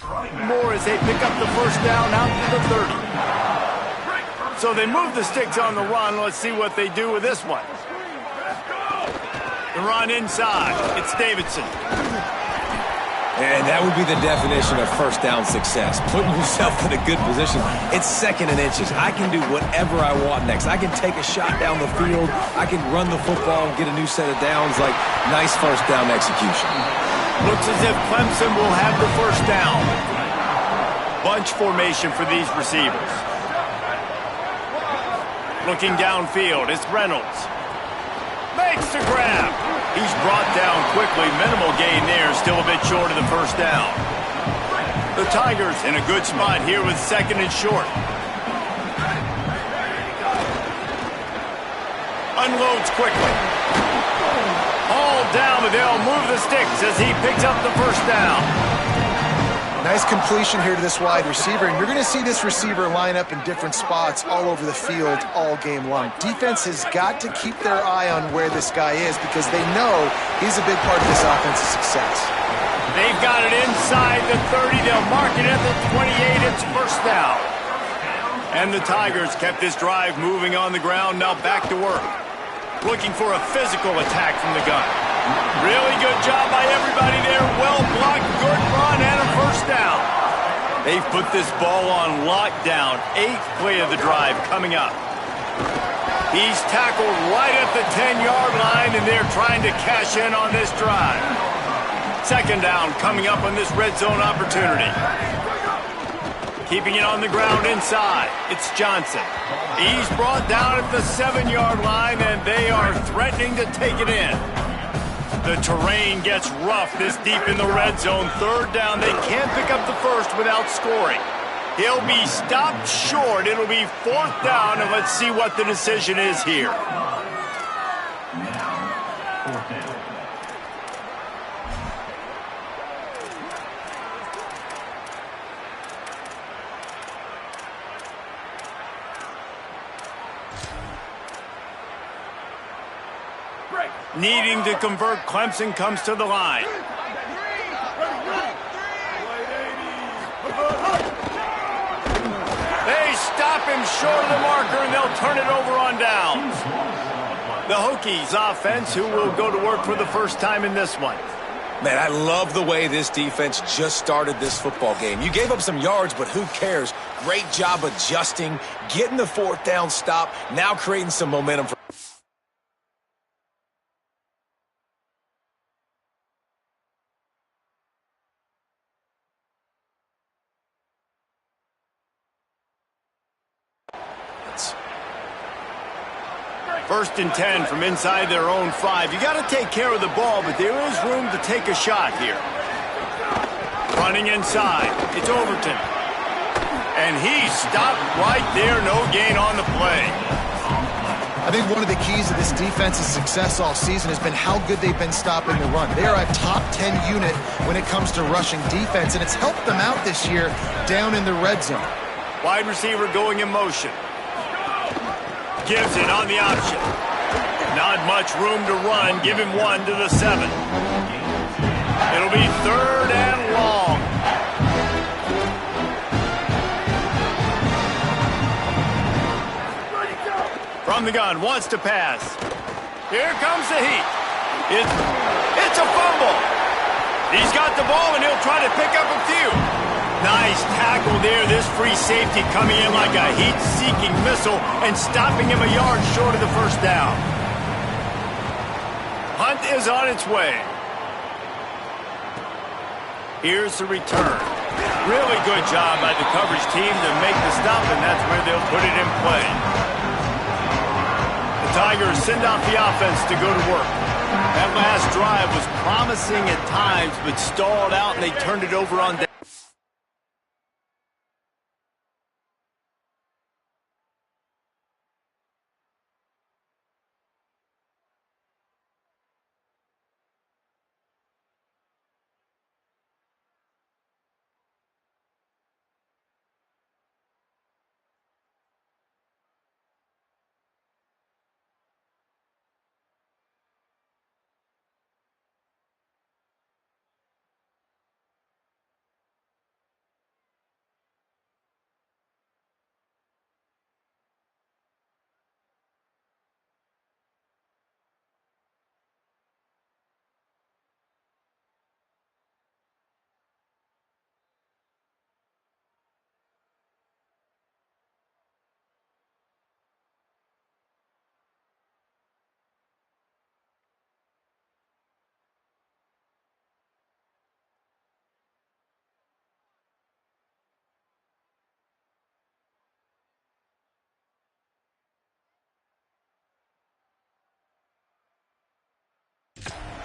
More as they pick up the first down out to the 30. So they move the sticks on the run. Let's see what they do with this one. The run inside. It's Davidson. And that would be the definition of first down success. Putting yourself in a good position. It's 2nd and inches. I can do whatever I want next. I can take a shot down the field. I can run the football and get a new set of downs. Like, nice first down execution. Looks as if Clemson will have the first down. Bunch formation for these receivers. Looking downfield, it's Reynolds. Makes the grab. He's brought down quickly. Minimal gain there. Still a bit short of the first down. The Tigers in a good spot here with 2nd and short. Unloads quickly. All down, but they'll move the sticks as he picks up the first down. Nice completion here to this wide receiver, and you're going to see this receiver line up in different spots all over the field all game long. Defense has got to keep their eye on where this guy is because they know he's a big part of this offense's success. They've got it inside the 30. They'll mark it at the 28. It's first down. And the Tigers kept this drive moving on the ground. Now back to work. Looking for a physical attack from the gun. Really good job by everybody there. Well blocked, good run, and a first down. They've put this ball on lockdown. 8th play of the drive coming up. He's tackled right at the 10-yard line, and they're trying to cash in on this drive. 2nd down coming up on this red zone opportunity. Keeping it on the ground inside. It's Johnson. He's brought down at the 7-yard line, and they are threatening to take it in. The terrain gets rough this deep in the red zone. 3rd down. They can't pick up the first without scoring. He'll be stopped short. It'll be 4th down, and let's see what the decision is here. Needing to convert, Clemson comes to the line. They stop him short of the marker, and they'll turn it over on downs. The Hokies offense, who will go to work for the first time in this one. Man, I love the way this defense just started this football game. You gave up some yards, but who cares? Great job adjusting, getting the 4th down stop, now creating some momentum for First and 10 from inside their own 5. You got to take care of the ball, but there is room to take a shot here. Running inside. It's Overton. And he's stopped right there. No gain on the play. I think one of the keys to this defense's success all season has been how good they've been stopping the run. They are a top 10 unit when it comes to rushing defense, and it's helped them out this year down in the red zone. Wide receiver going in motion. Gives it on the option. Not much room to run. Give him 1 to the 7. It'll be 3rd and long. From the gun, wants to pass. Here comes the heat. It's a fumble. He's got the ball, and he'll try to pick up a few. Nice tackle there. This free safety coming in like a heat-seeking missile and stopping him a yard short of the first down. Hunt is on its way. Here's the return. Really good job by the coverage team to make the stop, and that's where they'll put it in play. The Tigers send out the offense to go to work. That last drive was promising at times, but stalled out, and they turned it over on down.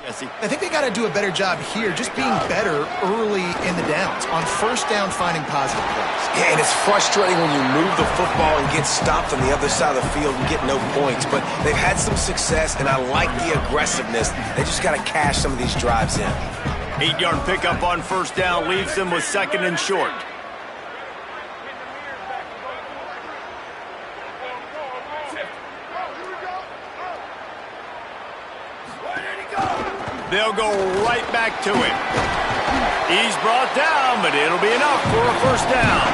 I think they got to do a better job here, just being better early in the downs, on first down finding positive plays. Yeah, and it's frustrating when you move the football and get stopped on the other side of the field and get no points. But they've had some success, and I like the aggressiveness. They just got to cash some of these drives in. 8-yard pickup on first down leaves them with 2nd and short. They'll go right back to him. He's brought down, but it'll be enough for a first down.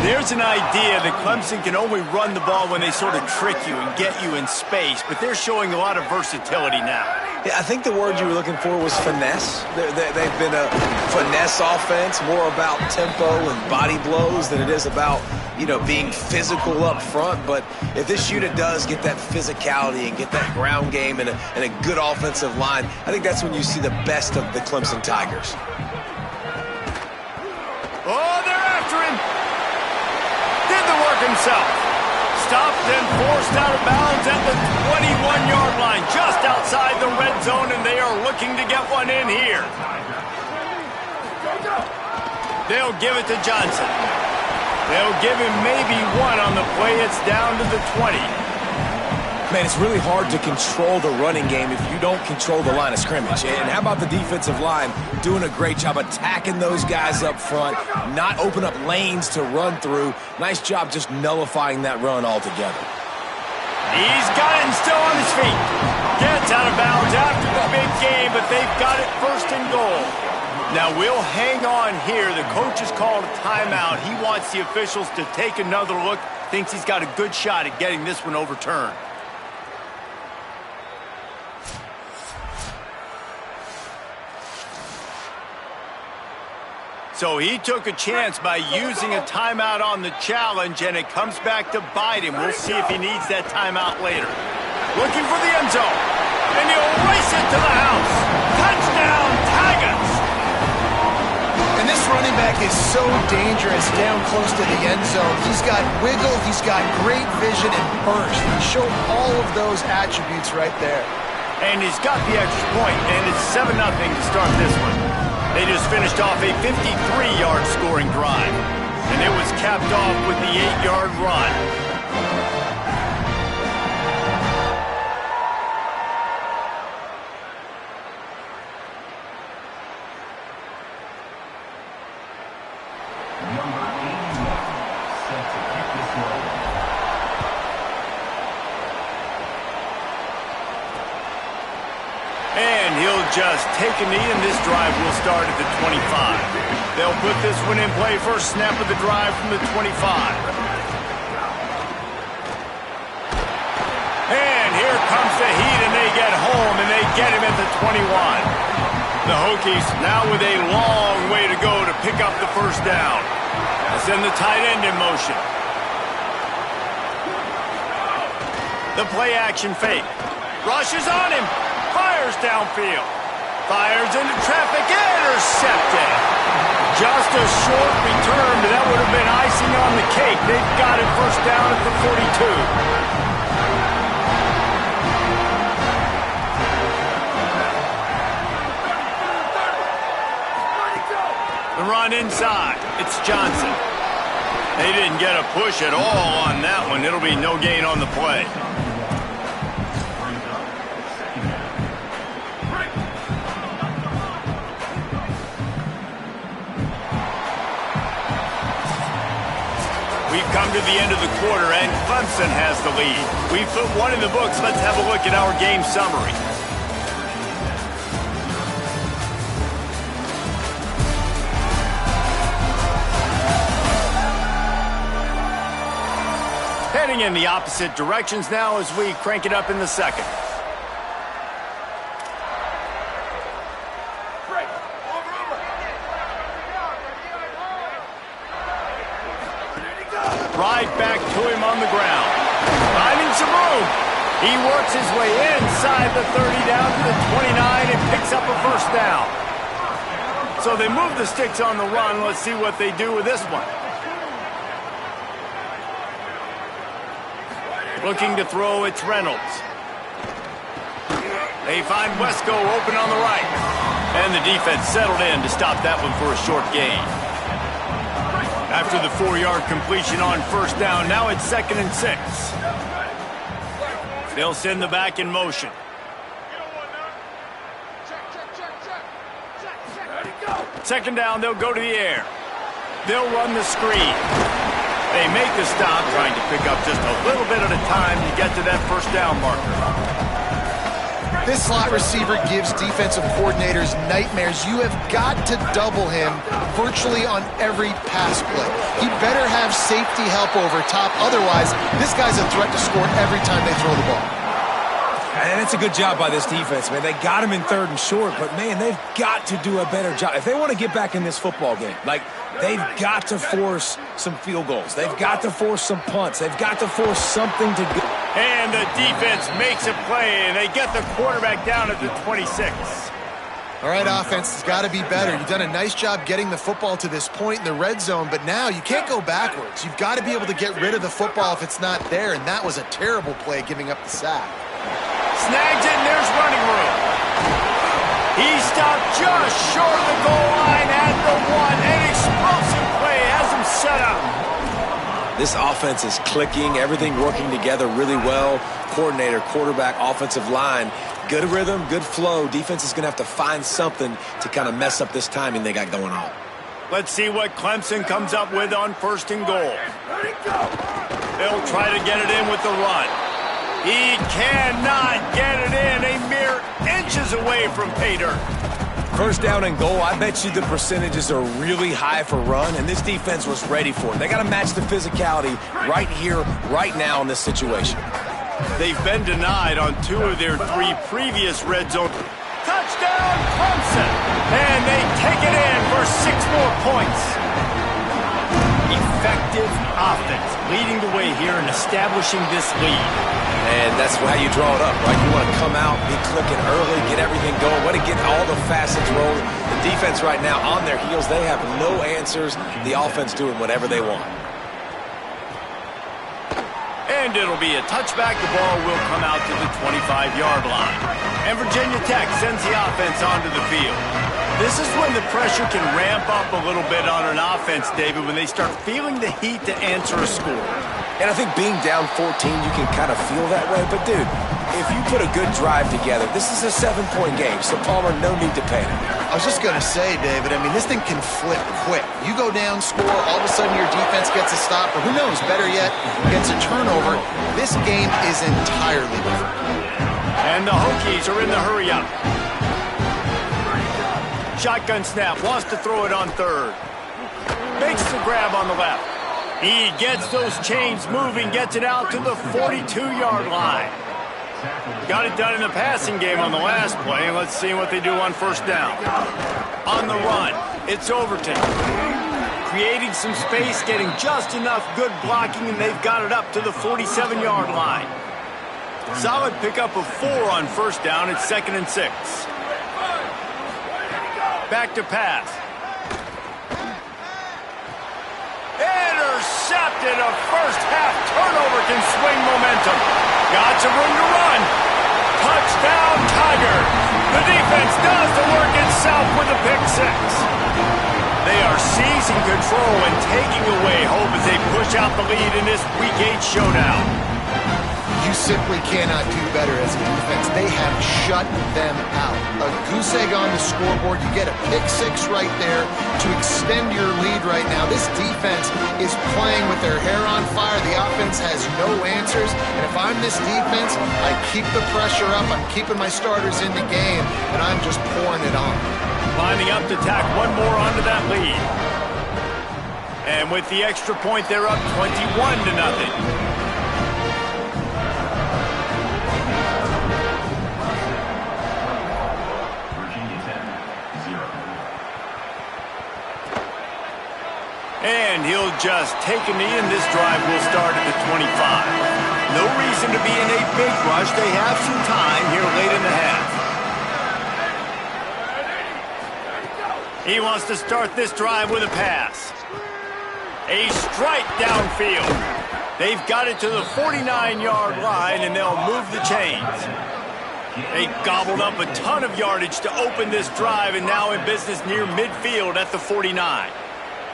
There's an idea that Clemson can only run the ball when they sort of trick you and get you in space, but they're showing a lot of versatility now. Yeah, I think the word you were looking for was finesse. They've been a finesse offense, more about tempo and body blows than it is about, being physical up front. But if this unit does get that physicality and get that ground game and a good offensive line, I think that's when you see the best of the Clemson Tigers. Oh, they're after him. Did the work himself. Stopped and forced out of bounds at the 21-yard line, just outside the red zone, and they are looking to get one in here. They'll give it to Johnson. They'll give him maybe one on the play. It's down to the 20. Man, it's really hard to control the running game if you don't control the line of scrimmage. And how about the defensive line doing a great job attacking those guys up front, not open up lanes to run through. Nice job just nullifying that run altogether. He's got it and still on his feet. Gets out of bounds after the big game, but they've got it 1st and goal. Now we'll hang on here. The coach has called a timeout. He wants the officials to take another look. Thinks he's got a good shot at getting this one overturned. So he took a chance by using a timeout on the challenge, and it comes back to bite him. We'll see if he needs that timeout later. Looking for the end zone, and he'll race it to the house. Touchdown, Tigers! And this running back is so dangerous down close to the end zone. He's got wiggle, he's got great vision and burst. He showed all of those attributes right there. And he's got the extra point, and it's 7-0 to start this one. They just finished off a 53-yard scoring drive, and it was capped off with the 8-yard run. Just take a knee, and this drive will start at the 25. They'll put this one in play. First snap of the drive from the 25. And here comes the heat, and they get home, and they get him at the 21. The Hokies now with a long way to go to pick up the first down. Send the tight end in motion. The play action fake. Rushes on him. Fires downfield. Fires into traffic, intercepted. Just a short return, but that would have been icing on the cake. They've got it first down at the 42. The run inside. It's Johnson. They didn't get a push at all on that one. It'll be no gain on the play. We've come to the end of the quarter, and Clemson has the lead. We've put one in the books. Let's have a look at our game summary. Heading in the opposite directions now as we crank it up in the second. Right back to him on the ground. Finding some room. He works his way inside the 30 down to the 29 and picks up a first down. So they move the sticks on the run. Let's see what they do with this one. Looking to throw, it's Reynolds. They find Wesco open on the right. And the defense settled in to stop that one for a short gain. After the 4-yard completion on first down, now it's 2nd and 6. They'll send the back in motion. Second down, they'll go to the air. They'll run the screen. They make the stop, trying to pick up just a little bit at a time to get to that first down marker. This slot receiver gives defensive coordinators nightmares. You have got to double him virtually on every pass play. He better have safety help over top. Otherwise, this guy's a threat to score every time they throw the ball. And it's a good job by this defense, man. They got him in 3rd and short, but, man, they've got to do a better job. If they want to get back in this football game, they've got to force some field goals. They've got to force some punts. They've got to force something to go. And the defense makes a play, and they get the quarterback down at the 26. All right, offense has got to be better. You've done a nice job getting the football to this point in the red zone, but now you can't go backwards. You've got to be able to get rid of the football if it's not there, and that was a terrible play, giving up the sack. Snags it, and there's running room. He stopped just short of the goal line at the 1. An explosive play has him set up. This offense is clicking, everything working together really well. Coordinator, quarterback, offensive line, good rhythm, good flow. Defense is going to have to find something to kind of mess up this timing they got going on. Let's see what Clemson comes up with on 1st and goal. They'll try to get it in with the run. He cannot get it in, a mere inches away from pay dirt. 1st down and goal, I bet you the percentages are really high for run, and this defense was ready for it. They got to match the physicality right here, right now in this situation. They've been denied on 2 of their 3 previous red zone. Touchdown, Clemson! And they take it in for 6 more points. Effective offense leading the way here and establishing this lead. And that's how you draw it up, right? You want to come out, be clicking early, get everything going, want to get all the facets rolling. The defense right now on their heels, they have no answers. The offense doing whatever they want. And it'll be a touchback. The ball will come out to the 25-yard line. And Virginia Tech sends the offense onto the field. This is when the pressure can ramp up a little bit on an offense, David, when they start feeling the heat to answer a score. And I think being down 14, you can kind of feel that way. But, dude, if you put a good drive together, this is a 7-point game. So, Palmer, no need to panic. I was just going to say, David, I mean, this thing can flip quick. You go down, score, all of a sudden your defense gets a stop, or who knows, better yet, gets a turnover. This game is entirely different. And the Hokies are in the hurry-up. Shotgun snap, wants to throw it on 3rd. Makes the grab on the left. He gets those chains moving, gets it out to the 42-yard line. Got it done in the passing game on the last play, and let's see what they do on 1st down. On the run, it's Overton. Creating some space, getting just enough good blocking, and they've got it up to the 47-yard line. Solid pickup of 4 on 1st down. It's 2nd and 6. Back to pass. Intercepted. A first-half turnover can swing momentum. Got some room to run. Touchdown, Tigers. The defense does the work itself with a pick 6. They are seizing control and taking away hope as they push out the lead in this Week 8 showdown. You simply cannot do better as a defense. They have shut them out. A goose egg on the scoreboard. You get a pick 6 right there to extend your lead right now. This defense is playing with their hair on fire. The offense has no answers. And if I'm this defense, I keep the pressure up. I'm keeping my starters in the game, and I'm just pouring it on. Lining up to tack one more onto that lead. And with the extra point, they're up 21-0. And he'll just take a knee, and this drive will start at the 25. No reason to be in a big rush. They have some time here late in the half. He wants to start this drive with a pass. A strike downfield. They've got it to the 49-yard line, and they'll move the chains. They gobbled up a ton of yardage to open this drive and now in business near midfield at the 49.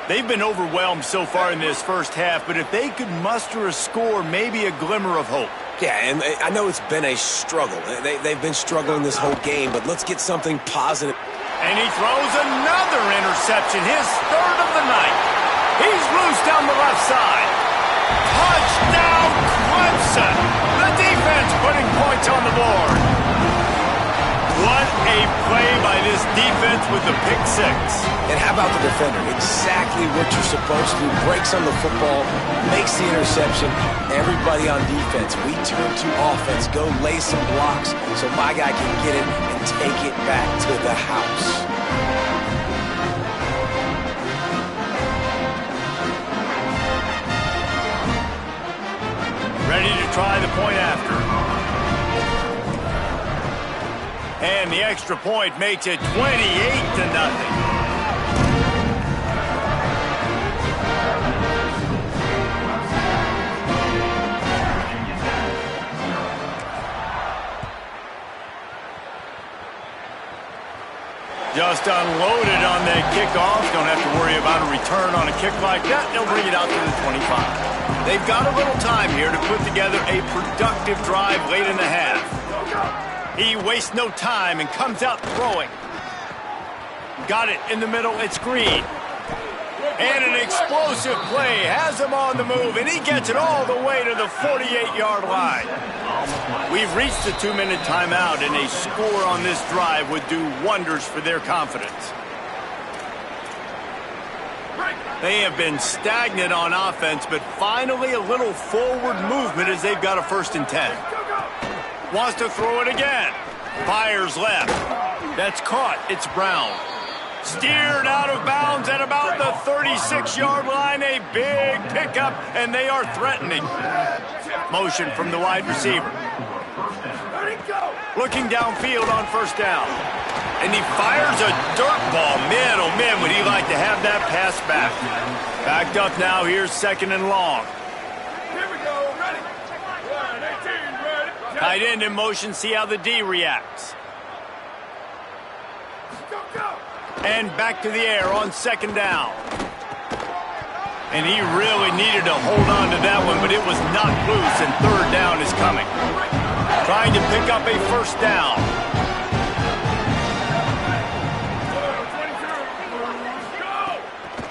They've been overwhelmed so far in this first half, but if they could muster a score, maybe a glimmer of hope. Yeah, and I know it's been a struggle. They've been struggling this whole game, but let's get something positive. And he throws another interception, his third of the night. He's loose down the left side. Touchdown, Clemson! The defense putting points on the board. What a play by this defense with the pick six. And how about the defender? Exactly what you're supposed to do. Breaks on the football, makes the interception. Everybody on defense, we turn to offense. Go lay some blocks so my guy can get it and take it back to the house. Ready to try the point after. And the extra point makes it 28-0. Just unloaded on that kickoff. Don't have to worry about a return on a kick like that. They'll bring it out to the 25. They've got a little time here to put together a productive drive late in the half. He wastes no time and comes out throwing. Got it in the middle. It's Green. And an explosive play has him on the move, and he gets it all the way to the 48-yard line. We've reached the 2-minute timeout, and a score on this drive would do wonders for their confidence. They have been stagnant on offense, but finally a little forward movement as they've got a 1st and 10. Wants to throw it again. Fires left. That's caught. It's Brown. Steered out of bounds at about the 36-yard line. A big pickup, and they are threatening. Motion from the wide receiver. Looking downfield on 1st down. And he fires a dirt ball. Man, oh man, would he like to have that pass back. Backed up now. Here's 2nd and long. Tight end in motion, see how the D reacts. And back to the air on 2nd down. And he really needed to hold on to that one, but it was knocked loose, and 3rd down is coming. Trying to pick up a 1st down.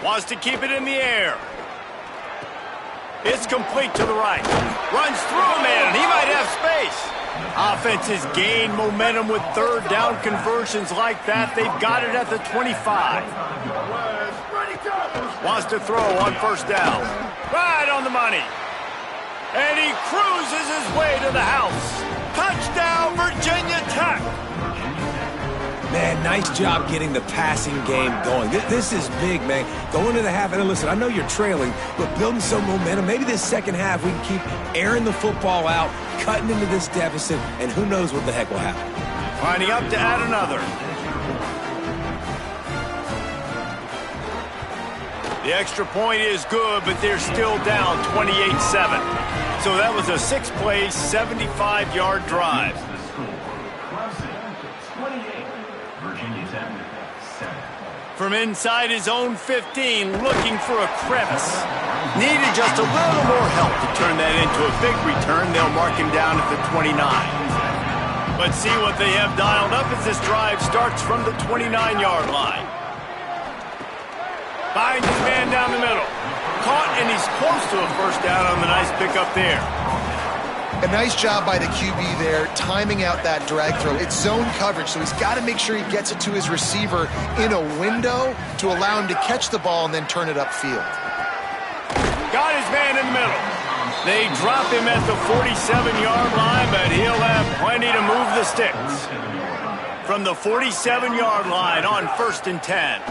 Wants to keep it in the air. It's complete to the right. Runs through a man. He might have space. Offenses gain momentum with 3rd down conversions like that. They've got it at the 25. Wants to throw on 1st down. Right on the money. And he cruises his way to the house. Touchdown, Virginia Tech. Man, nice job getting the passing game going. This is big, man. Going to the half, and listen, I know you're trailing, but building some momentum. Maybe this 2nd half we can keep airing the football out, cutting into this deficit, and who knows what the heck will happen. Lining up to add another. The extra point is good, but they're still down 28-7. So that was a 6-play, 75-yard drive. From inside his own 15, looking for a crevice. Needed just a little more help to turn that into a big return. They'll mark him down at the 29. But see what they have dialed up as this drive starts from the 29-yard line. Finds his man down the middle. Caught, and he's close to a 1st down on the nice pickup there. A nice job by the QB there, timing out that drag throw. It's zone coverage, so he's got to make sure he gets it to his receiver in a window to allow him to catch the ball and then turn it upfield. Got his man in the middle. They drop him at the 47-yard line, but he'll have plenty to move the sticks. From the 47-yard line on 1st and 10.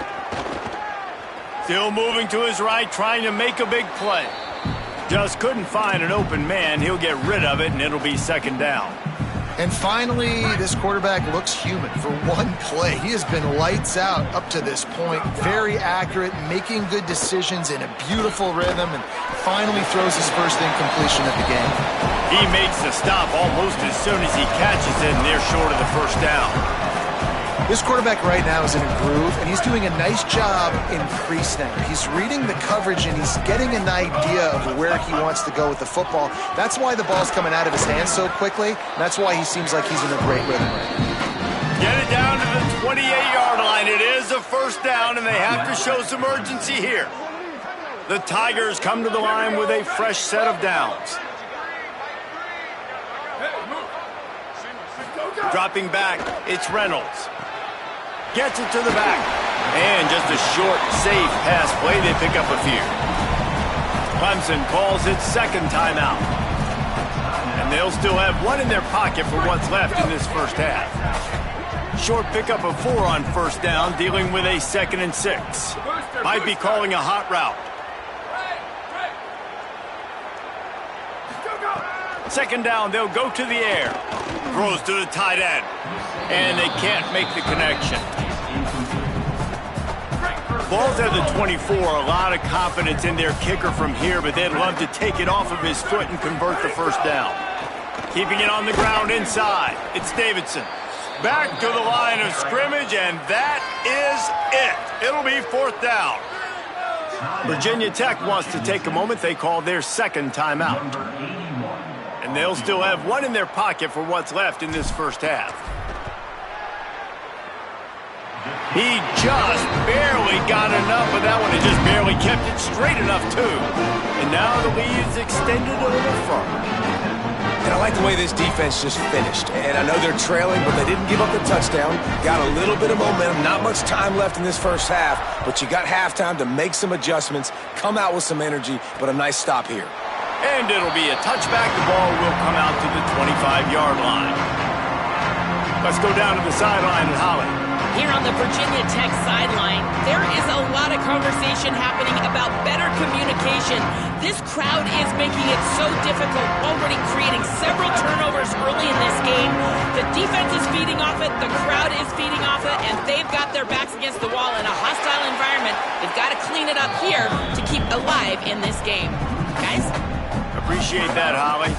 Still moving to his right, trying to make a big play. Just couldn't find an open man. He'll get rid of it, and it'll be 2nd down. And finally, this quarterback looks human for one play. He has been lights out up to this point. Very accurate, making good decisions in a beautiful rhythm, and finally throws his first incompletion of the game. He makes the stop almost as soon as he catches it, and they're short of the first down. This quarterback right now is in a groove, and he's doing a nice job in pre-snap. He's reading the coverage, and he's getting an idea of where he wants to go with the football. That's why the ball's coming out of his hands so quickly, and that's why he seems like he's in a great rhythm right now. Get it down to the 28-yard line. It is a first down, and they have to show some urgency here. The Tigers come to the line with a fresh set of downs. Dropping back, it's Reynolds. Gets it to the back. And just a short, safe pass play. They pick up a few. Clemson calls its second timeout. And they'll still have one in their pocket for what's left in this first half. Short pickup of 4 on first down, dealing with a 2nd and 6. Might be calling a hot route. Second down, they'll go to the air. Throws to the tight end. And they can't make the connection. Ball's at the 24. A lot of confidence in their kicker from here, but they'd love to take it off of his foot and convert the first down. Keeping it on the ground inside. It's Davidson. Back to the line of scrimmage, and that is it. It'll be 4th down. Virginia Tech wants to take a moment. They call their second timeout. And they'll still have one in their pocket for what's left in this first half. He just barely got enough of that one. He just barely kept it straight enough, too. And now the lead's extended a little further. And I like the way this defense just finished. And I know they're trailing, but they didn't give up the touchdown. Got a little bit of momentum. Not much time left in this first half, but you got halftime to make some adjustments, come out with some energy, but a nice stop here. And it'll be a touchback. The ball will come out to the 25-yard line. Let's go down to the sideline and Holly. Here on the Virginia Tech sideline, there is a lot of conversation happening about better communication. This crowd is making it so difficult, already creating several turnovers early in this game. The defense is feeding off it, the crowd is feeding off it, and they've got their backs against the wall in a hostile environment. They've got to clean it up here to keep alive in this game. Guys? Appreciate that, Holly.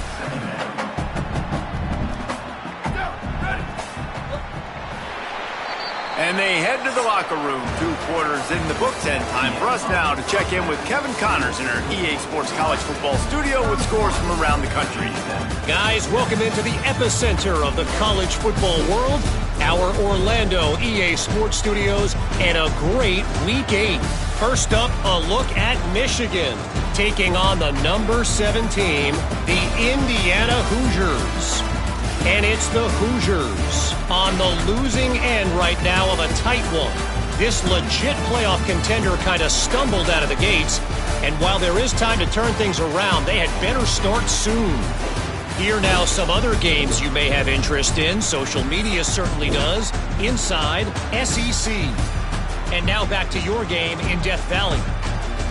And they head to the locker room. 2 quarters in the books, and time for us now to check in with Kevin Connors in our EA Sports College Football studio with scores from around the country. Guys, welcome into the epicenter of the college football world, our Orlando EA Sports studios, and a great Week 8. First up, a look at Michigan, taking on the number 7 team, the Indiana Hoosiers. And it's the Hoosiers on the losing end right now of a tight one. This legit playoff contender kind of stumbled out of the gates, and while there is time to turn things around, they had better start soon. Here now some other games you may have interest in. Social media certainly does. Inside SEC. And now back to your game in Death Valley.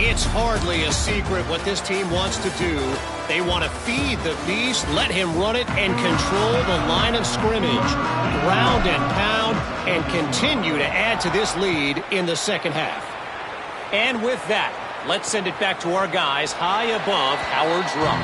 It's hardly a secret what this team wants to do. They want to feed the beast, let him run it, and control the line of scrimmage. Ground and pound, and continue to add to this lead in the second half. And with that, let's send it back to our guys high above Howard's Rock.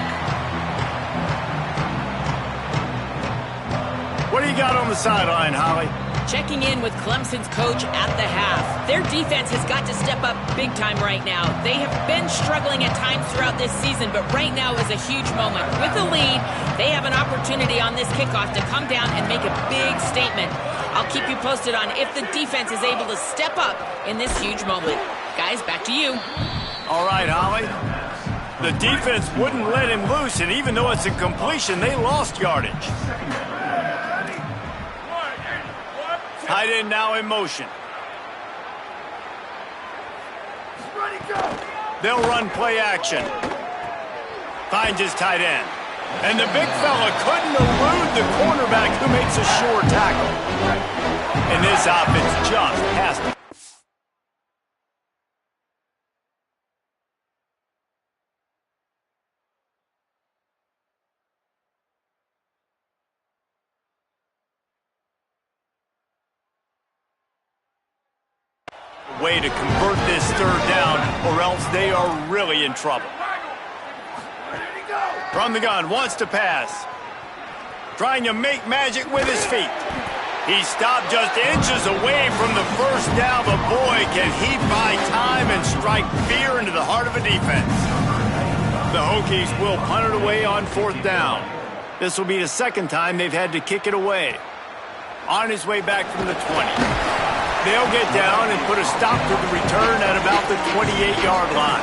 What do you got on the sideline, Holly? Checking in with Clemson's coach at the half. Their defense has got to step up big time right now. They have been struggling at times throughout this season, but right now is a huge moment. With the lead, they have an opportunity on this kickoff to come down and make a big statement. I'll keep you posted on if the defense is able to step up in this huge moment. Guys, back to you. All right, Holly. The defense wouldn't let him loose, and even though it's a completion, they lost yardage. Tight end now in motion. They'll run play action. Finds his tight end. And the big fella couldn't elude the cornerback who makes a sure tackle. And this offense just has to way to convert this third down, or else they are really in trouble. From the gun, wants to pass. Trying to make magic with his feet. He stopped just inches away from the first down, but boy, can he buy time and strike fear into the heart of a defense. The Hokies will punt it away on fourth down. This will be the second time they've had to kick it away. On his way back from the 20. They'll get down and put a stop to the return at about the 28-yard line.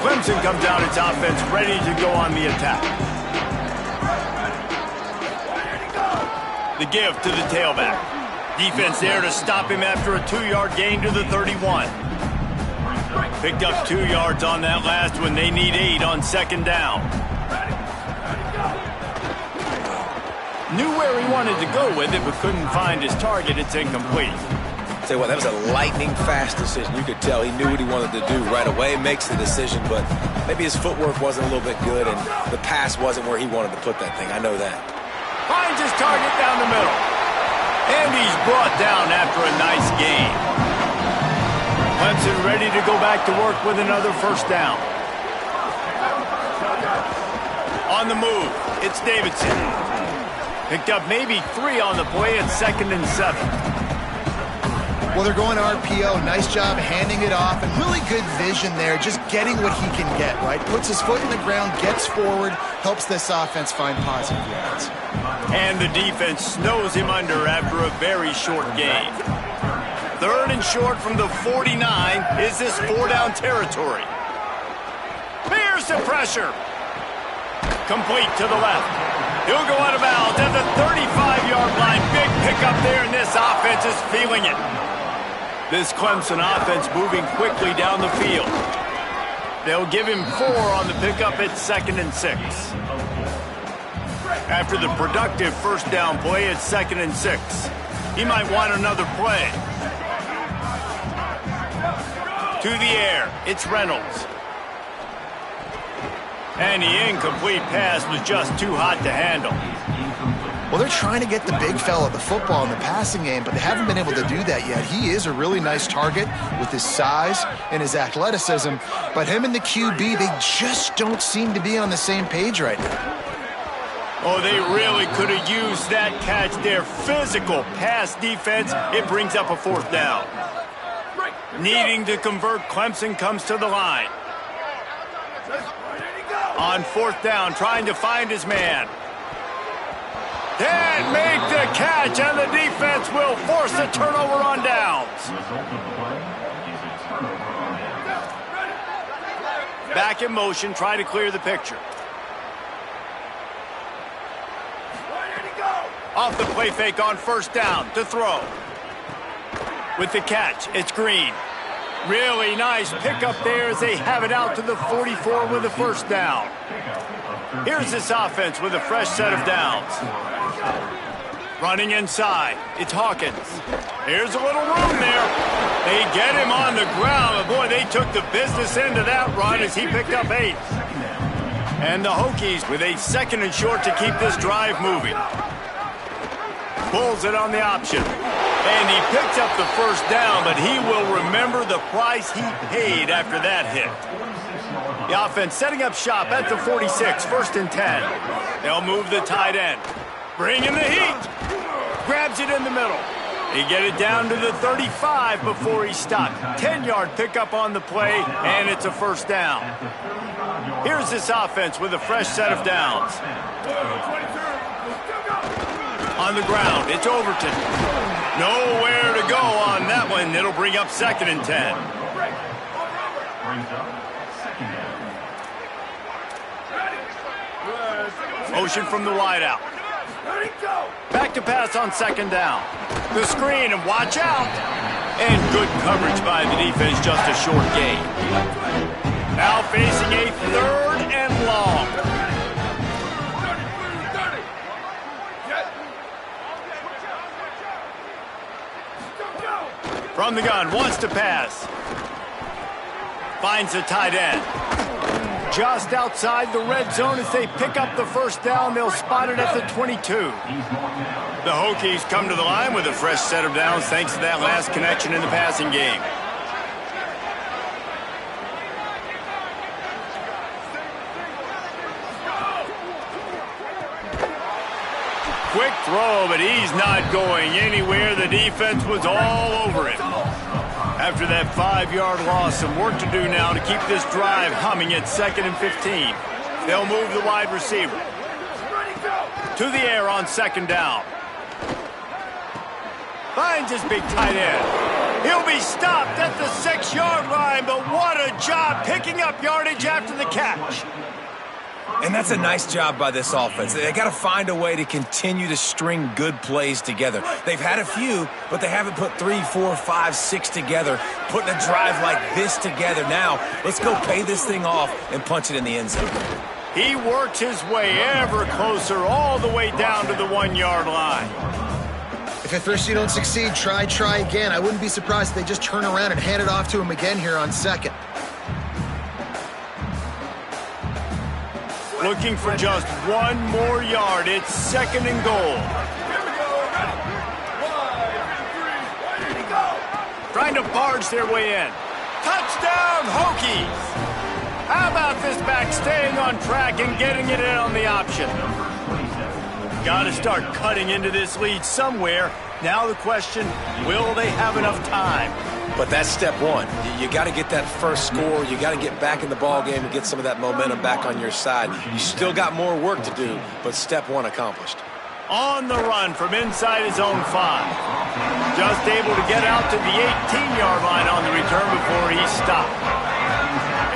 Clemson comes out its offense ready to go on the attack. The give to the tailback. Defense there to stop him after a 2-yard gain to the 31. Picked up 2 yards on that last one. They need 8 on second down. Knew where he wanted to go with it, but couldn't find his target. It's incomplete. Tell you what, that was a lightning-fast decision. You could tell he knew what he wanted to do right away, makes the decision, but maybe his footwork wasn't a little bit good, and the pass wasn't where he wanted to put that thing. I know that. Finds his target down the middle. And he's brought down after a nice gain. Clemson ready to go back to work with another first down. On the move, it's Davidson. Picked up maybe 3 on the play at 2nd and 7. Well, they're going to RPO. Nice job handing it off, and really good vision there, just getting what he can get, right? Puts his foot in the ground, gets forward, helps this offense find positive yards. And the defense snows him under after a very short gain. 3rd and short from the 49. Is this 4-down territory? Here's the pressure. Complete to the left. He'll go out of bounds at the 35-yard line. Big pickup there, and this offense is feeling it. This Clemson offense moving quickly down the field. They'll give him 4 on the pickup at 2nd and 6. After the productive first down play at 2nd and 6. He might want another play. To the air, it's Reynolds. And the incomplete pass was just too hot to handle. Well, they're trying to get the big fella the football in the passing game, but they haven't been able to do that yet. He is a really nice target with his size and his athleticism, but him and the QB, they just don't seem to be on the same page right now. Oh, they really could have used that catch. Their physical pass defense, it brings up a 4th down. Needing to convert, Clemson comes to the line. On 4th down, trying to find his man. Can't make the catch, and the defense will force a turnover on downs. Back in motion, try to clear the picture. Off the play fake on 1st down to throw. With the catch, it's Green. Really nice pickup there as they have it out to the 44 with the 1st down. Here's this offense with a fresh set of downs. Running inside, it's Hawkins. Here's a little room there. They get him on the ground. Boy, they took the business end of that run as he picked up 8. And the Hokies with a 2nd and short to keep this drive moving. Pulls it on the option. And he picks up the 1st down, but he will remember the price he paid after that hit. The offense setting up shop at the 46, 1st and 10. They'll move the tight end. Bring in the heat. Grabs it in the middle. He get it down to the 35 before he stopped. 10-yard pickup on the play, and it's a 1st down. Here's this offense with a fresh set of downs. On the ground, it's Overton. Nowhere to go on that one. It'll bring up 2nd and 10. Motion from the wideout. Back to pass on 2nd down. The screen, and watch out. And good coverage by the defense, just a short gain. Now facing a 3rd and long. From the gun, wants to pass. Finds the tight end. just outside the red zone as they pick up the first down. They'll spot it at the 22. The Hokies come to the line with a fresh set of downs thanks to that last connection in the passing game. Quick throw, but he's not going anywhere. The defense was all over him. After that 5-yard loss, some work to do now to keep this drive humming at 2nd and 15. They'll move the wide receiver to the air on 2nd down. Finds his big tight end. He'll be stopped at the 6-yard line, but what a job picking up yardage after the catch. And that's a nice job by this offense. They got to find a way to continue to string good plays together. They've had a few, but they haven't put 3, 4, 5, 6 together, putting a drive like this together. Now, let's go pay this thing off and punch it in the end zone. He works his way ever closer all the way down to the 1-yard line. If at first you don't succeed, try again. I wouldn't be surprised if they just turn around and hand it off to him again here on 2nd. Looking for just 1 more yard. It's 2nd and goal. Trying to barge their way in. Touchdown, Hokies! How about this back staying on track and getting it in on the option? Got to start cutting into this lead somewhere. Now the question, will they have enough time? But that's step one. You got to get that first score. You got to get back in the ball game and get some of that momentum back on your side. You still got more work to do, but step one accomplished. On the run from inside his own 5. Just able to get out to the 18-yard line on the return before he stopped.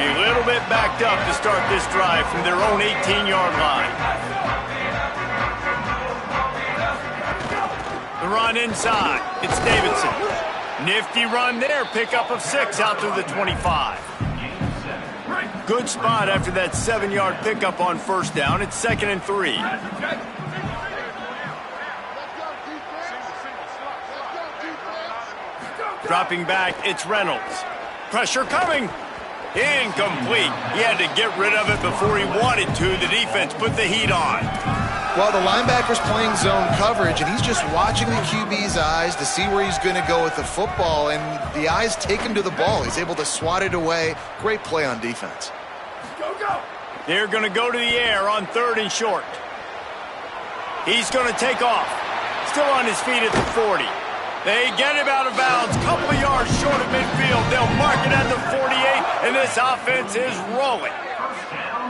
A little bit backed up to start this drive from their own 18-yard line. The run inside. It's Davidson. Nifty run there. Pickup of 6 out to the 25. Good spot after that 7-yard pickup on 1st down. It's 2nd and 3. Dropping back, it's Reynolds. Pressure coming. Incomplete. He had to get rid of it before he wanted to. The defense put the heat on. Well, the linebacker's playing zone coverage, and he's just watching the QB's eyes to see where he's going to go with the football, and the eyes take him to the ball. He's able to swat it away. Great play on defense. Go. They're going to go to the air on 3rd and short. He's going to take off. Still on his feet at the 40. They get him out of bounds. Couple of yards short of midfield. They'll mark it at the 48, and this offense is rolling.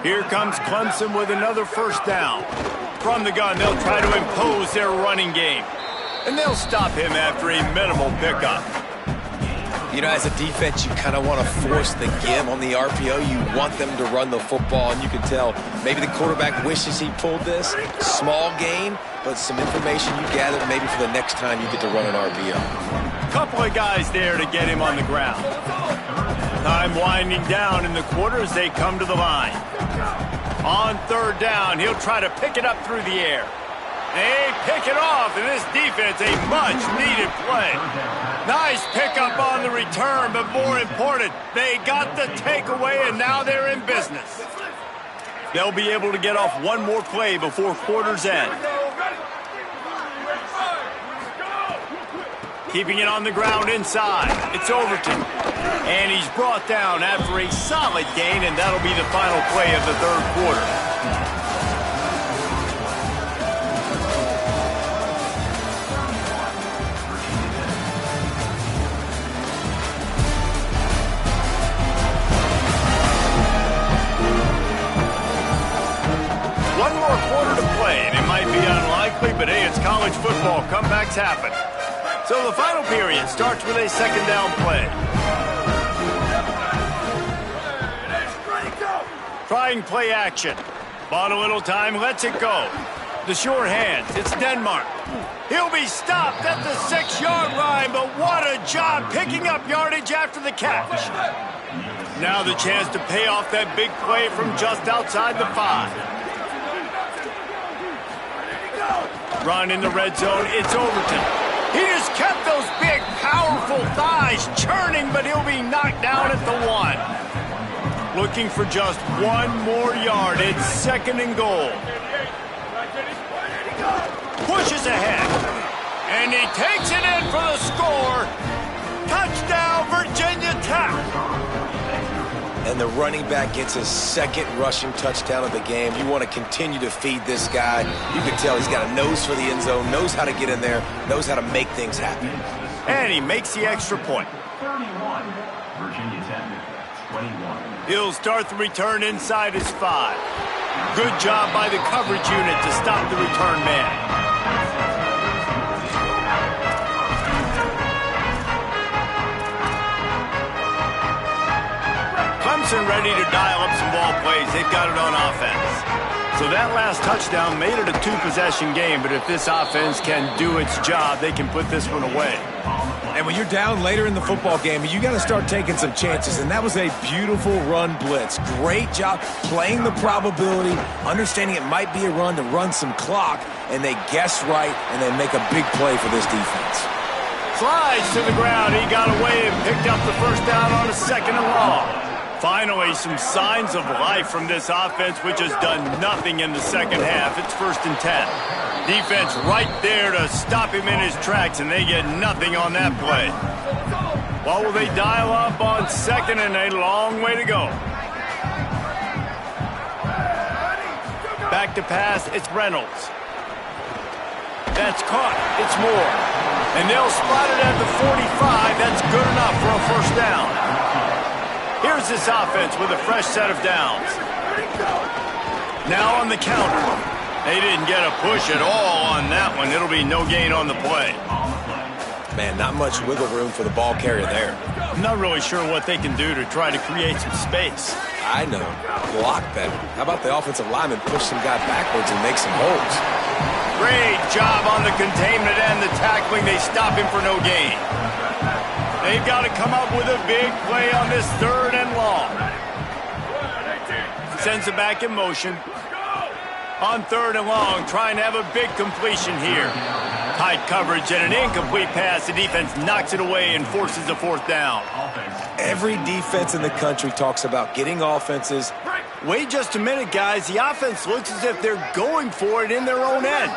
Here comes Clemson with another 1st down. From the gun, they'll try to impose their running game. And they'll stop him after a minimal pickup. You know, as a defense, you kind of want to force the give on the RPO. You want them to run the football, and you can tell maybe the quarterback wishes he pulled this. Small gain, but some information you gathered maybe for the next time you get to run an RPO. Couple of guys there to get him on the ground. Time winding down in the quarter as they come to the line. On 3rd down, he'll try to pick it up through the air. They pick it off, and this defense, a much-needed play. Nice pickup on the return, but more important, they got the takeaway, and now they're in business. They'll be able to get off 1 more play before quarter's end. Keeping it on the ground inside. It's Overton. And he's brought down after a solid gain, and that'll be the final play of the 3rd quarter. One more quarter to play, and it might be unlikely, but hey, it's college football. Comebacks happen. So the final period starts with a 2nd down play. Trying play action. Bought a little time, lets it go. The short hands, it's Denmark. He'll be stopped at the 6-yard line, but what a job picking up yardage after the catch. Now the chance to pay off that big play from just outside the 5. Run in the red zone, it's Overton. He just kept those big, powerful thighs churning, but he'll be knocked down at the 1. Looking for just one more yard. It's second and goal. Pushes ahead. And he takes it in for the score. Touchdown, Virginia Tech. And the running back gets his second rushing touchdown of the game. You want to continue to feed this guy. You can tell he's got a nose for the end zone, knows how to get in there, knows how to make things happen. And he makes the extra point. 31, Virginia Tech, 21. He'll start the return inside his 5. Good job by the coverage unit to stop the return man. Clemson ready to dial up some ball plays. They've got it on offense. So that last touchdown made it a 2-possession game, but if this offense can do its job, they can put this one away. And when you're down later in the football game, you got to start taking some chances, and that was a beautiful run blitz. Great job playing the probability, understanding it might be a run to run some clock, and they guess right, and they make a big play for this defense. Slides to the ground. He got away and picked up the first down on a second and long. Finally, some signs of life from this offense, which has done nothing in the second half. It's 1st and 10. Defense right there to stop him in his tracks, and they get nothing on that play. What will they dial up on second and a long way to go? Back to pass, it's Reynolds. That's caught, it's Moore. And they'll spot it at the 45. That's good enough for a first down. Here's this offense with a fresh set of downs. Now on the counter. They didn't get a push at all on that one. It'll be no gain on the play. Man, not much wiggle room for the ball carrier there. I'm not really sure what they can do to try to create some space. I know. Block better. How about the offensive lineman push some guy backwards and make some holes? Great job on the containment and the tackling. They stop him for no gain. They've got to come up with a big play on this 3rd and long. Sends it back in motion. On 3rd and long, trying to have a big completion here. Tight coverage and an incomplete pass. The defense knocks it away and forces a 4th down. Every defense in the country talks about getting offenses. Wait just a minute, guys. The offense looks as if they're going for it in their own end.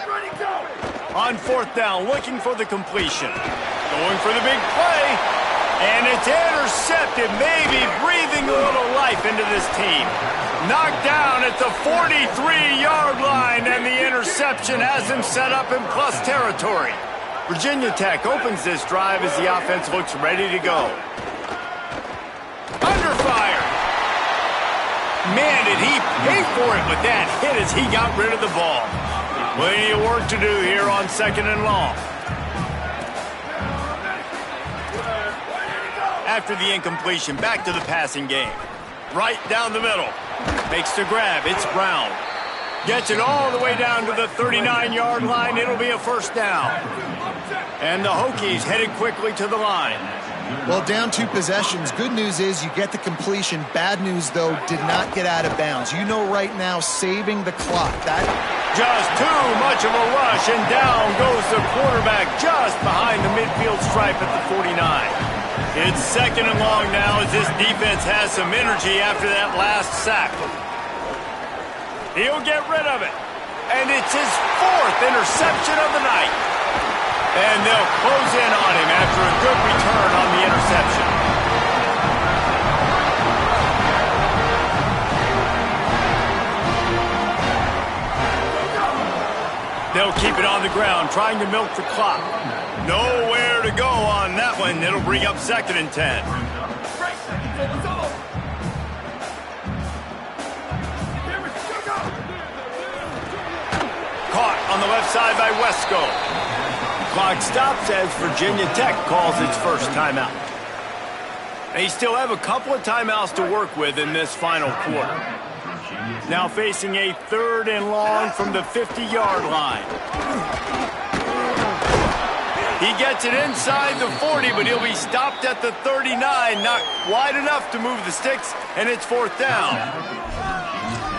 On 4th down, looking for the completion. Going for the big play. And it's intercepted, maybe breathing a little life into this team. Knocked down at the 43-yard line, and the interception has him set up in plus territory. Virginia Tech opens this drive as the offense looks ready to go. Under fire. Man, did he pay for it with that hit as he got rid of the ball. Plenty of work to do here on 2nd and long. After the incompletion, back to the passing game. Right down the middle. Makes the grab. It's Brown. Gets it all the way down to the 39-yard line. It'll be a first down. And the Hokies headed quickly to the line. Well, down 2 possessions. Good news is you get the completion. Bad news, though, did not get out of bounds. You know right now, saving the clock. That just too much of a rush, and down goes the quarterback just behind the midfield stripe at the 49. It's 2nd and long now as this defense has some energy after that last sack. He'll get rid of it. And it's his 4th interception of the night. And they'll close in on him after a good return on the interception. They'll keep it on the ground, trying to milk the clock. Nowhere to go on that one. It'll bring up 2nd and 10. Caught on the left side by Wesco. Clock stops as Virginia Tech calls its first timeout. They still have a couple of timeouts to work with in this final quarter. Now facing a 3rd and long from the 50-yard line. He gets it inside the 40, but he'll be stopped at the 39. Not wide enough to move the sticks, and it's 4th down.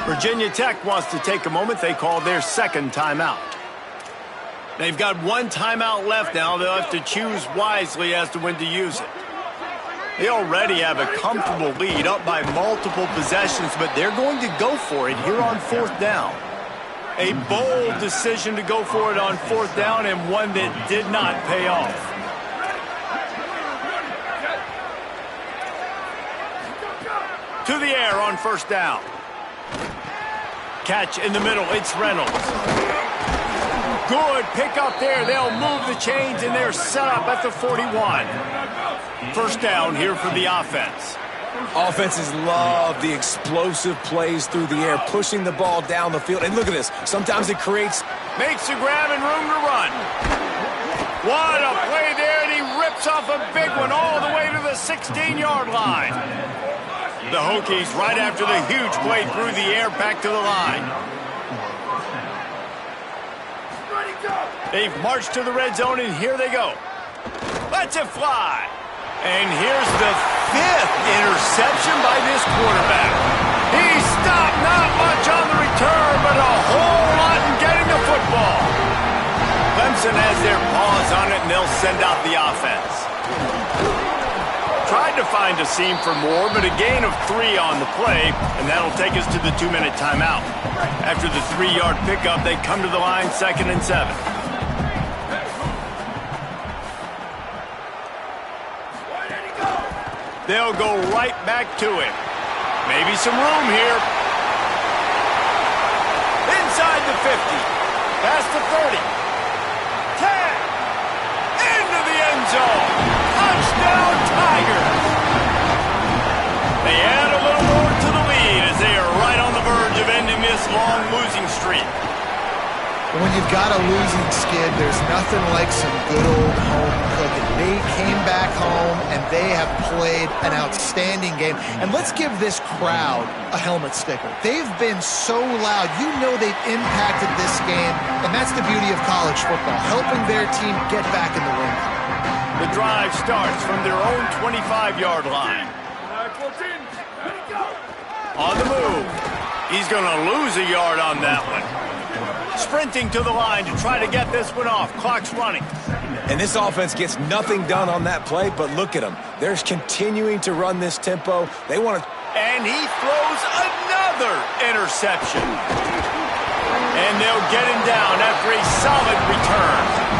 Virginia Tech wants to take a moment. They call their 2nd timeout. They've got 1 timeout left now. They'll have to choose wisely as to when to use it. They already have a comfortable lead, up by multiple possessions, but they're going to go for it here on 4th down. A bold decision to go for it on 4th down, and one that did not pay off. To the air on 1st down. Catch in the middle, it's Reynolds. Good pick up there. They'll move the chains, and they're set up at the 41. 1st down here for the offense. Offenses love the explosive plays through the air, pushing the ball down the field. And look at this. Sometimes it creates... Makes the grab and room to run. What a play there, and he rips off a big one all the way to the 16-yard line. The Hokies, right after the huge play through the air, back to the line. They've marched to the red zone, and here they go. Let's it fly. And here's the 5th interception by this quarterback. He stopped not much on the return, but a whole lot in getting the football. Clemson has their paws on it, and they'll send out the offense. Tried to find a seam for more, but a gain of 3 on the play, and that'll take us to the 2-minute timeout. After the 3-yard pickup, they come to the line 2nd and 7. They'll go right back to him. Maybe some room here. Inside the 50. Past the 30. 10. Into the end zone. Touchdown, Tigers. They add a little more to the lead as they are right on the verge of ending this long losing streak. When you've got a losing skid, there's nothing like some good old home cooking. They came back home, and they have played an outstanding game. And let's give this crowd a helmet sticker. They've been so loud. You know they've impacted this game, and that's the beauty of college football, helping their team get back in the win. The drive starts from their own 25-yard line. On the move. He's going to lose a yard on that one. Sprinting to the line to try to get this one off. Clock's running. And this offense gets nothing done on that play, but look at them. They're continuing to run this tempo. They want to... And he throws another interception. And they'll get him down after a solid return.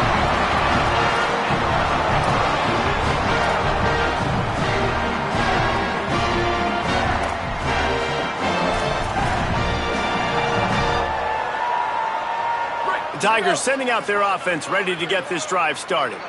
The Tigers sending out their offense ready to get this drive started.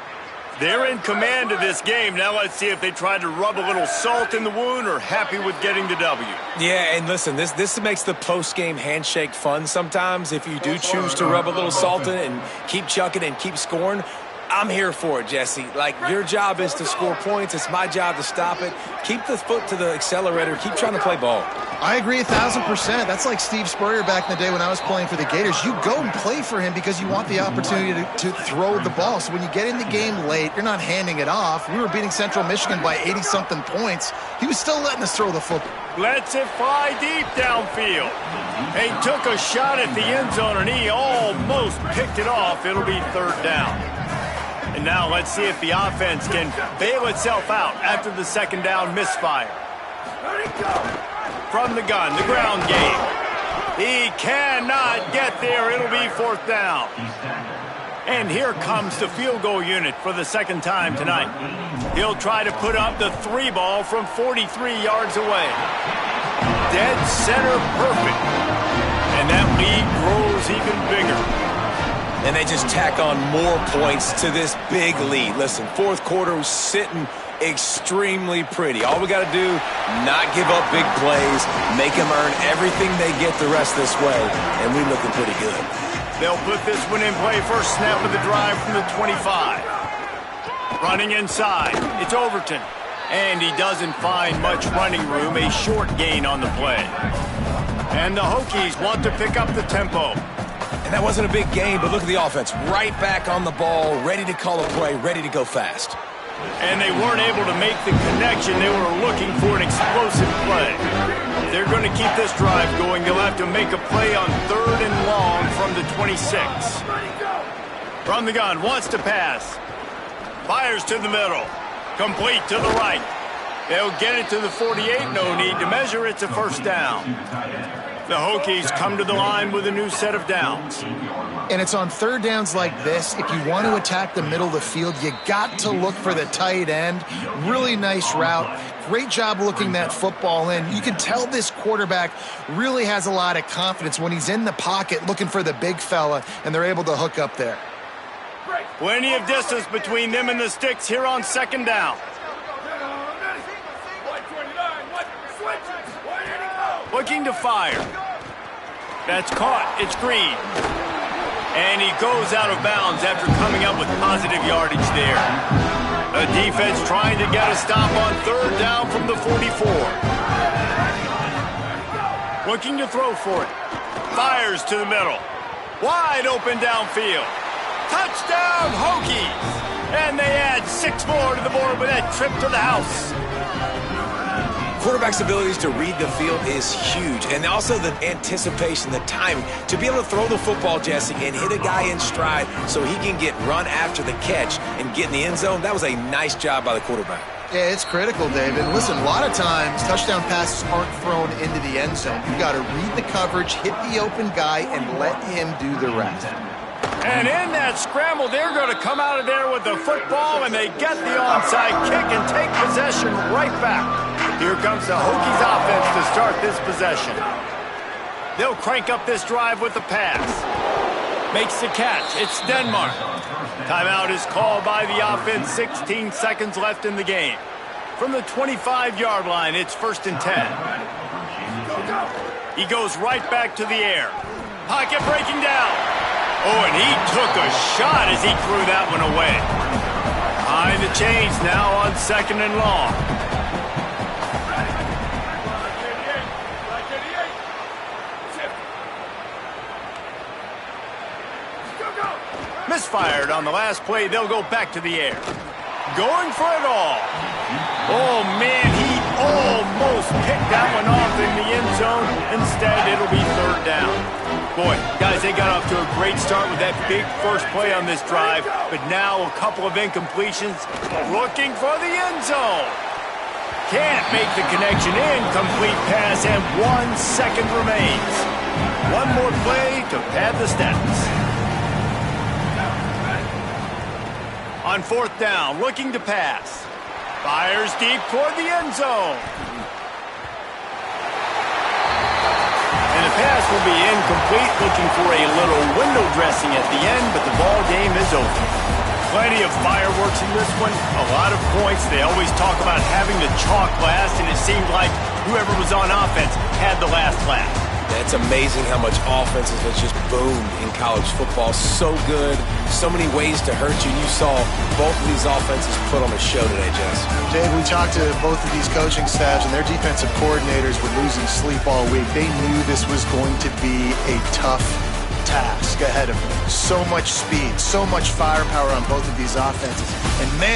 They're in command of this game. Now let's see if they try to rub a little salt in the wound or happy with getting the W. Yeah, and listen, this makes the post-game handshake fun sometimes. If you do choose to rub a little salt in it and keep chucking and keep scoring, I'm here for it, Jesse. Like, your job is to score points. It's my job to stop it. Keep the foot to the accelerator. Keep trying to play ball. I agree 1,000%. That's like Steve Spurrier back in the day when I was playing for the Gators. You go and play for him because you want the opportunity to throw the ball. So when you get in the game late, you're not handing it off. We were beating Central Michigan by 80-something points. He was still letting us throw the football. Lets it fly deep downfield. He took a shot at the end zone, and he almost picked it off. It'll be 3rd down. And now let's see if the offense can bail itself out after the 2nd down misfire. From the gun, the ground game. He cannot get there. It'll be 4th down. And here comes the field goal unit for the 2nd time tonight. He'll try to put up the 3 ball from 43 yards away. Dead center perfect. And that lead grows even bigger. And they just tack on more points to this big lead. Listen, 4th quarter was sitting extremely pretty. All we got to do, not give up big plays, make them earn everything they get the rest this way, and we're looking pretty good. They'll put this one in play. First snap of the drive from the 25. Running inside, it's Overton. And he doesn't find much running room, a short gain on the play. And the Hokies want to pick up the tempo. And that wasn't a big game, but look at the offense. Right back on the ball, ready to call a play, ready to go fast. And they weren't able to make the connection. They were looking for an explosive play. They're going to keep this drive going. They'll have to make a play on 3rd and long from the 26. From the gun, wants to pass. Fires to the middle. Complete to the right. They'll get it to the 48. No need to measure. It's a first down. The Hokies come to the line with a new set of downs. And it's on third downs like this. If you want to attack the middle of the field, you got to look for the tight end. Really nice route. Great job looking that football in. You can tell this quarterback really has a lot of confidence when he's in the pocket looking for the big fella, and they're able to hook up there. Plenty of distance between them and the sticks here on second down. Looking to fire. That's caught. It's Green. And he goes out of bounds after coming up with positive yardage there. The defense trying to get a stop on third down from the 44. Looking to throw for it. Fires to the middle. Wide open downfield. Touchdown, Hokies! And they add 6 more to the board with that trip to the house. Quarterback's abilities to read the field is huge, and also the anticipation, the timing. To be able to throw the football, Jesse, and hit a guy in stride so he can get run after the catch and get in the end zone, that was a nice job by the quarterback. Yeah, it's critical, David. Listen, a lot of times touchdown passes aren't thrown into the end zone. You got to read the coverage, hit the open guy, and let him do the rest. And in that scramble, they're going to come out of there with the football, and they get the onside kick and take possession right back. Here comes the Hokies offense to start this possession. They'll crank up this drive with the pass. Makes the catch. It's Denmark. Timeout is called by the offense. 16 seconds left in the game. From the 25-yard line, it's 1st and 10. He goes right back to the air. Pocket breaking down. Oh, and he took a shot as he threw that one away. Behind the chains now on 2nd and long. Misfired on the last play. They'll go back to the air. Going for it all. Oh, man, he almost picked that one off in the end zone. Instead, it'll be 3rd down. Boy, guys, they got off to a great start with that big first play on this drive, but now a couple of incompletions. Looking for the end zone. Can't make the connection. Incomplete pass, and 1 second remains. One more play to pad the stats. On 4th down, looking to pass. Fires deep toward the end zone. And the pass will be incomplete, looking for a little window dressing at the end, but the ball game is over. Plenty of fireworks in this one, a lot of points. They always talk about having the chalk last, and it seemed like whoever was on offense had the last laugh. It's amazing how much offenses has just boomed in college football. So good, so many ways to hurt you. You saw both of these offenses put on a show today, Jess. Dave, we talked to both of these coaching staffs, and their defensive coordinators were losing sleep all week. They knew this was going to be a tough task ahead of them. So much speed, so much firepower on both of these offenses. And man,